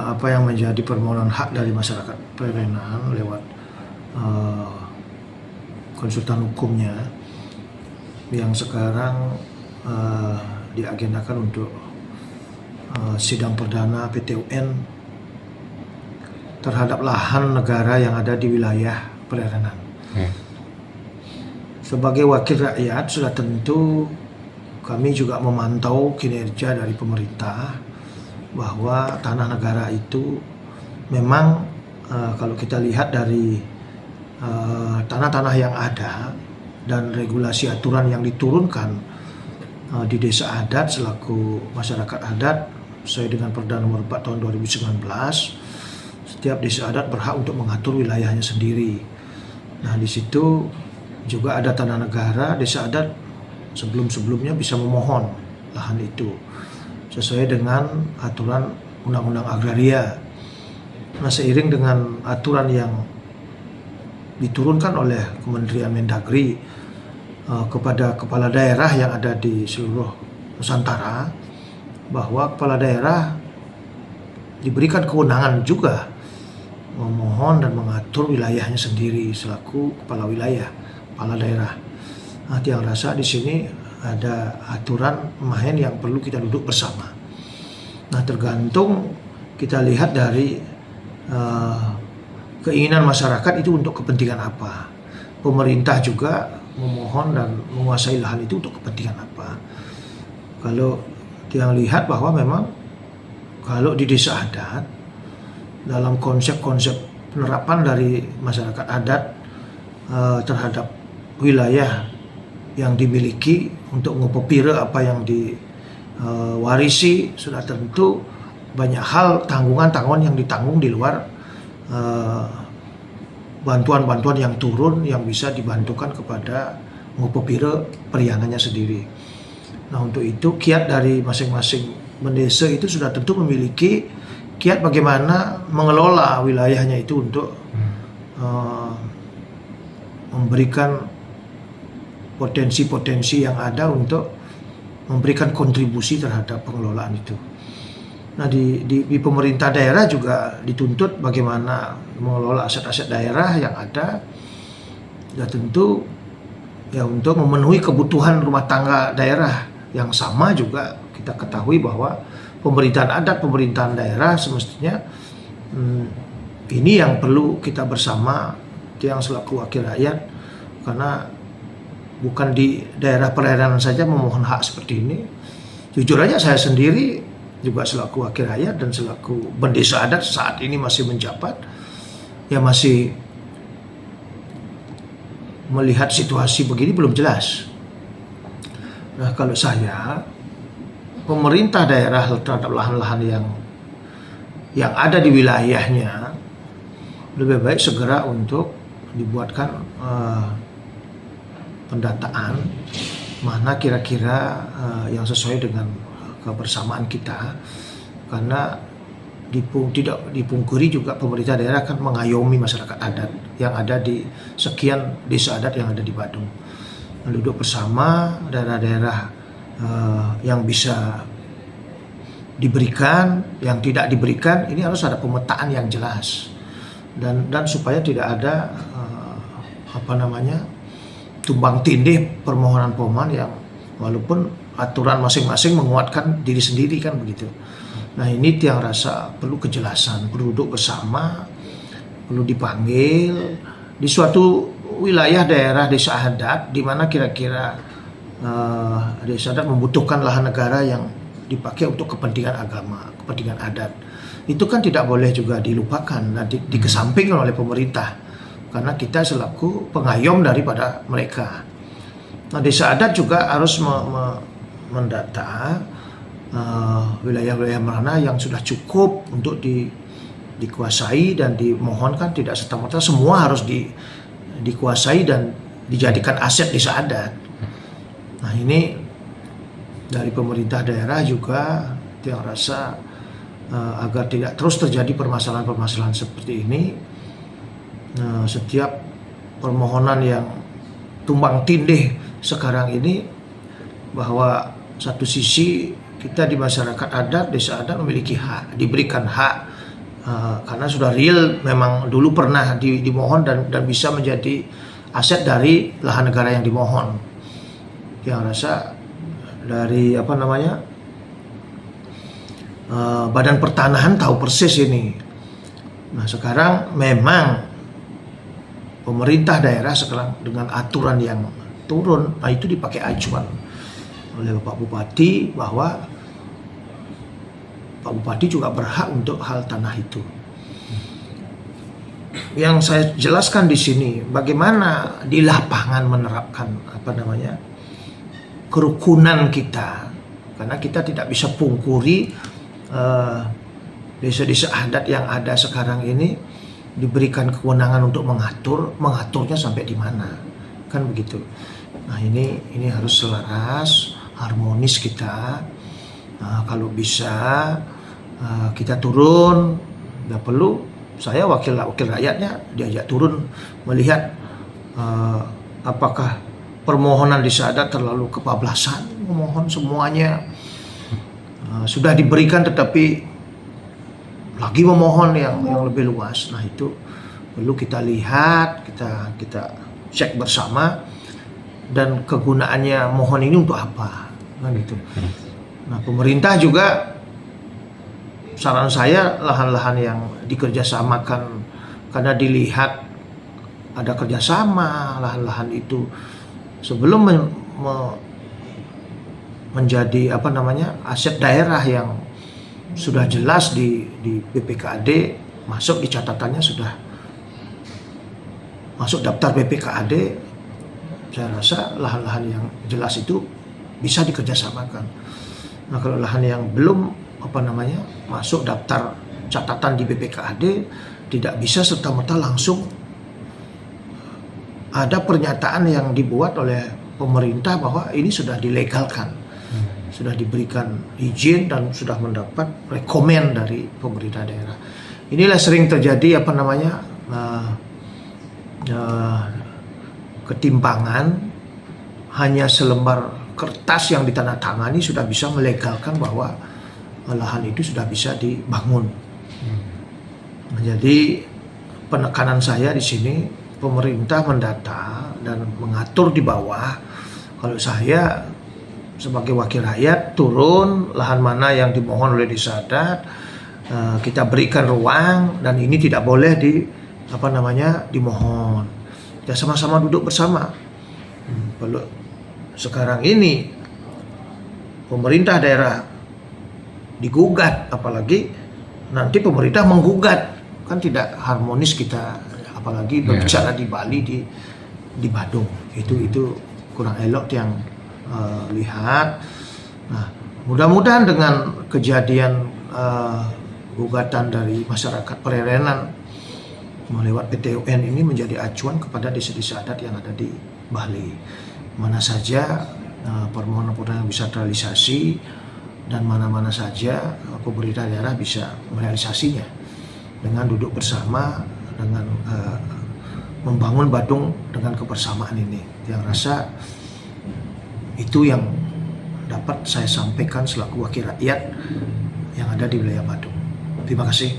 Apa yang menjadi permohonan hak dari masyarakat Prerenan lewat konsultan hukumnya yang sekarang diagendakan untuk sidang perdana PT-UN terhadap lahan negara yang ada di wilayah Prerenan. Sebagai wakil rakyat sudah tentu kami juga memantau kinerja dari pemerintah bahwa tanah negara itu memang kalau kita lihat dari tanah-tanah yang ada dan regulasi aturan yang diturunkan di desa adat selaku masyarakat adat sesuai dengan Perda Nomor 4 Tahun 2019, setiap desa adat berhak untuk mengatur wilayahnya sendiri. Nah, di situ juga ada tanah negara, desa adat sebelum-sebelumnya bisa memohon lahan itu sesuai dengan aturan Undang-Undang Agraria. Nah, seiring dengan aturan yang diturunkan oleh Kementerian Mendagri kepada kepala daerah yang ada di seluruh Nusantara, bahwa kepala daerah diberikan kewenangan juga memohon dan mengatur wilayahnya sendiri selaku kepala wilayah, kepala daerah. Nah, yang rasa di sini ada aturan main yang perlu kita duduk bersama. Nah, tergantung kita lihat dari keinginan masyarakat itu untuk kepentingan apa. Pemerintah juga memohon dan menguasai lahan itu untuk kepentingan apa. Kalau yang lihat bahwa memang kalau di desa adat dalam konsep-konsep penerapan dari masyarakat adat terhadap wilayah yang dimiliki untuk ngopopire apa yang diwarisi, sudah tentu banyak hal tanggungan-tanggungan yang ditanggung di luar bantuan-bantuan yang turun yang bisa dibantukan kepada ngopopire periangannya sendiri. Nah, untuk itu kiat dari masing-masing mendesa itu sudah tentu memiliki kiat bagaimana mengelola wilayahnya itu untuk memberikan potensi-potensi yang ada untuk memberikan kontribusi terhadap pengelolaan itu. Nah, di pemerintah daerah juga dituntut bagaimana mengelola aset-aset daerah yang ada, ya tentu ya untuk memenuhi kebutuhan rumah tangga daerah yang sama. Juga kita ketahui bahwa pemerintahan adat, pemerintahan daerah semestinya ini yang perlu kita bersama yang selaku wakil rakyat, karena bukan di daerah Prerenan saja memohon hak seperti ini. Jujur aja saya sendiri juga selaku wakil rakyat dan selaku bendesa adat saat ini masih menjabat, ya masih melihat situasi begini belum jelas. Nah, kalau saya, pemerintah daerah terhadap lahan-lahan yang ada di wilayahnya lebih baik segera untuk dibuatkan pendataan mana kira-kira yang sesuai dengan kebersamaan kita, karena tidak dipungkiri juga pemerintah daerah akan mengayomi masyarakat adat yang ada di sekian desa adat yang ada di Badung. Duduk bersama daerah-daerah yang bisa diberikan, yang tidak diberikan, ini harus ada pemetaan yang jelas dan supaya tidak ada tumbang tindih permohonan yang walaupun aturan masing-masing menguatkan diri sendiri kan begitu. Nah, ini yang rasa perlu kejelasan, perlu duduk bersama, perlu dipanggil di suatu wilayah daerah desa adat di mana kira-kira desa adat membutuhkan lahan negara yang dipakai untuk kepentingan agama, kepentingan adat. Itu kan tidak boleh juga dilupakan dan dikesampingkan oleh pemerintah, karena kita selaku pengayom daripada mereka. Nah, desa adat juga harus mendata wilayah-wilayah mana yang sudah cukup untuk dikuasai dan dimohonkan, tidak serta-merta semua harus dikuasai dan dijadikan aset desa adat. Nah, ini dari pemerintah daerah juga yang rasa agar tidak terus terjadi permasalahan-permasalahan seperti ini. Setiap permohonan yang tumbang tindih sekarang ini, bahwa satu sisi kita di masyarakat adat, desa adat memiliki hak, diberikan hak karena sudah real, memang dulu pernah dimohon dan bisa menjadi aset dari lahan negara yang dimohon. Yang rasa dari Badan Pertanahan tahu persis ini. Nah sekarang memang pemerintah daerah sekarang dengan aturan yang turun, nah itu dipakai acuan oleh Bapak Bupati bahwa Pak Bupati juga berhak untuk hal tanah itu. Yang saya jelaskan di sini bagaimana di lapangan menerapkan kerukunan kita, karena kita tidak bisa pungkiri desa-desa adat yang ada sekarang ini diberikan kewenangan untuk mengaturnya sampai di mana, kan begitu. Nah ini harus selaras, harmonis kita. Kalau bisa kita turun, nggak perlu saya wakil rakyatnya diajak turun melihat apakah permohonan desa adat terlalu kebablasan, memohon semuanya sudah diberikan tetapi lagi memohon yang lebih luas. Nah itu perlu kita lihat, kita cek bersama, dan kegunaannya mohon ini untuk apa, kan gitu. Nah pemerintah juga, saran saya lahan-lahan yang dikerjasamakan, karena dilihat ada kerjasama lahan-lahan itu sebelum menjadi aset daerah yang sudah jelas di BPKAD, masuk di catatannya, sudah masuk daftar BPKAD. Saya rasa lahan-lahan yang jelas itu bisa dikerjasamakan. Nah kalau lahan yang belum masuk daftar catatan di BPKAD, tidak bisa serta-merta langsung ada pernyataan yang dibuat oleh pemerintah bahwa ini sudah dilegalkan, sudah diberikan izin dan sudah mendapat rekomen dari pemerintah daerah. Inilah sering terjadi ketimpangan, hanya selembar kertas yang ditandatangani sudah bisa melegalkan bahwa lahan itu sudah bisa dibangun. Jadi penekanan saya di sini, pemerintah mendata dan mengatur di bawah. Kalau saya sebagai wakil rakyat turun, lahan mana yang dimohon oleh desa adat, kita berikan ruang, dan ini tidak boleh dimohon. Kita sama-sama duduk bersama. Kalau sekarang ini pemerintah daerah digugat, apalagi nanti pemerintah menggugat, kan tidak harmonis kita, apalagi berbicara di Bali, di Badung, itu kurang elok yang lihat. Nah mudah-mudahan dengan kejadian gugatan dari masyarakat Pererenan melewat PT UN ini menjadi acuan kepada desa-desa adat yang ada di Bali, mana saja permohonan-permohonan yang bisa terrealisasi dan mana-mana saja pemerintah daerah bisa merealisasinya dengan duduk bersama, dengan membangun Badung dengan kebersamaan ini. Yang rasa itu yang dapat saya sampaikan selaku wakil rakyat yang ada di wilayah Badung. Terima kasih.